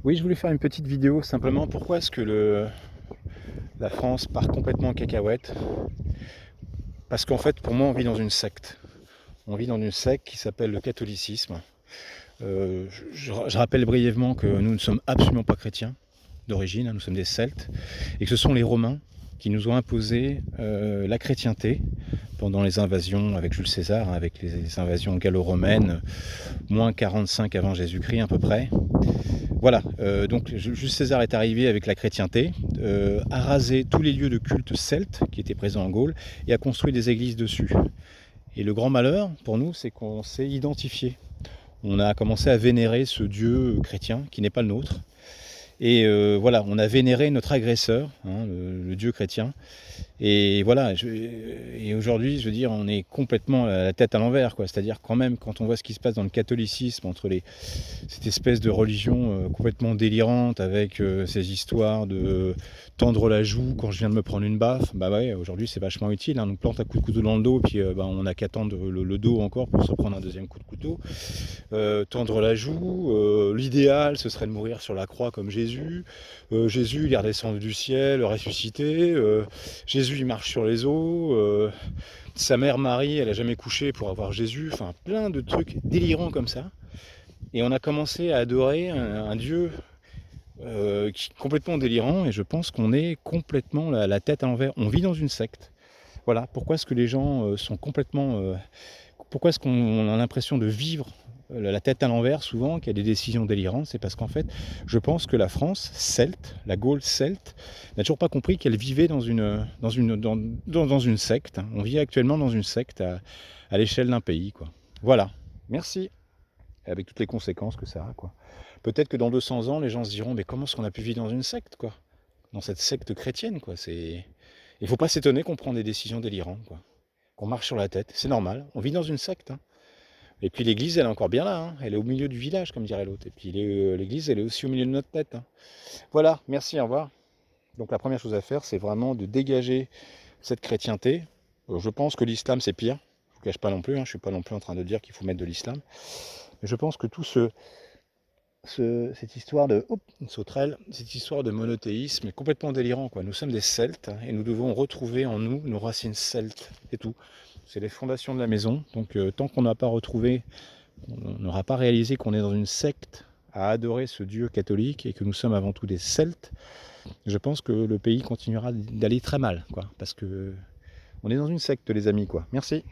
Oui, je voulais faire une petite vidéo simplement. Pourquoi est-ce que la France part complètement en cacahuète? Parce qu'en fait, pour moi, on vit dans une secte. On vit dans une secte qui s'appelle le catholicisme. Je rappelle brièvement que nous ne sommes absolument pas chrétiens d'origine, hein, nous sommes des Celtes, et que ce sont les Romains qui nous ont imposé la chrétienté pendant les invasions avec Jules César, hein, avec les invasions gallo-romaines, moins 45 avant Jésus-Christ à peu près. Voilà, donc Jules César est arrivé avec la chrétienté, a rasé tous les lieux de culte celtes qui étaient présents en Gaule et a construit des églises dessus. Et le grand malheur pour nous, c'est qu'on s'est identifié. On a commencé à vénérer ce Dieu chrétien qui n'est pas le nôtre. Et voilà, on a vénéré notre agresseur, hein, le Dieu chrétien. Et voilà, et aujourd'hui, je veux dire, on est complètement la tête à l'envers, quoi. C'est-à-dire quand même, quand on voit ce qui se passe dans le catholicisme, entre cette espèce de religion complètement délirante, avec ces histoires de tendre la joue quand je viens de me prendre une baffe, bah ouais, aujourd'hui c'est vachement utile, hein. On nous plante un coup de couteau dans le dos, puis on n'a qu'à tendre le dos encore pour se prendre un deuxième coup de couteau. Tendre la joue, l'idéal ce serait de mourir sur la croix comme Jésus. Jésus il est redescendu du ciel, ressuscité. Jésus il marche sur les eaux. Sa mère Marie elle a jamais couché pour avoir Jésus. Enfin plein de trucs délirants comme ça. Et on a commencé à adorer un Dieu qui est complètement délirant, et je pense qu'on est complètement la tête à l'envers. On vit dans une secte. Voilà, pourquoi est-ce que les gens sont complètement... pourquoi est-ce qu'on a l'impression de vivre la tête à l'envers souvent, qu'il y a des décisions délirantes? C'est parce qu'en fait, je pense que la France celte, la Gaule celte, n'a toujours pas compris qu'elle vivait dans une secte. On vit actuellement dans une secte à l'échelle d'un pays, quoi. Voilà, merci. Avec toutes les conséquences que ça a, quoi. Peut-être que dans 200 ans, les gens se diront, mais comment est-ce qu'on a pu vivre dans une secte, quoi? Dans cette secte chrétienne, quoi. Il faut pas s'étonner qu'on prend des décisions délirantes, quoi. Qu'on marche sur la tête, c'est normal. On vit dans une secte, hein. Et puis l'église, elle est encore bien là, hein. Elle est au milieu du village, comme dirait l'autre. Et puis l'église, elle est aussi au milieu de notre tête, hein. Voilà, merci, au revoir. Donc la première chose à faire, c'est vraiment de dégager cette chrétienté. Je pense que l'islam, c'est pire. Je ne vous cache pas non plus, hein. Je ne suis pas non plus en train de dire qu'il faut mettre de l'islam. Mais je pense que tout cette histoire de une sauterelle, cette histoire de monothéisme est complètement délirant, quoi. Nous sommes des Celtes et nous devons retrouver en nous nos racines celtes, c'est tout. C'est les fondations de la maison. Donc tant qu'on n'a pas retrouvé, on n'aura pas réalisé qu'on est dans une secte à adorer ce Dieu catholique et que nous sommes avant tout des Celtes, je pense que le pays continuera d'aller très mal, quoi. Parce que on est dans une secte, les amis, quoi. Merci.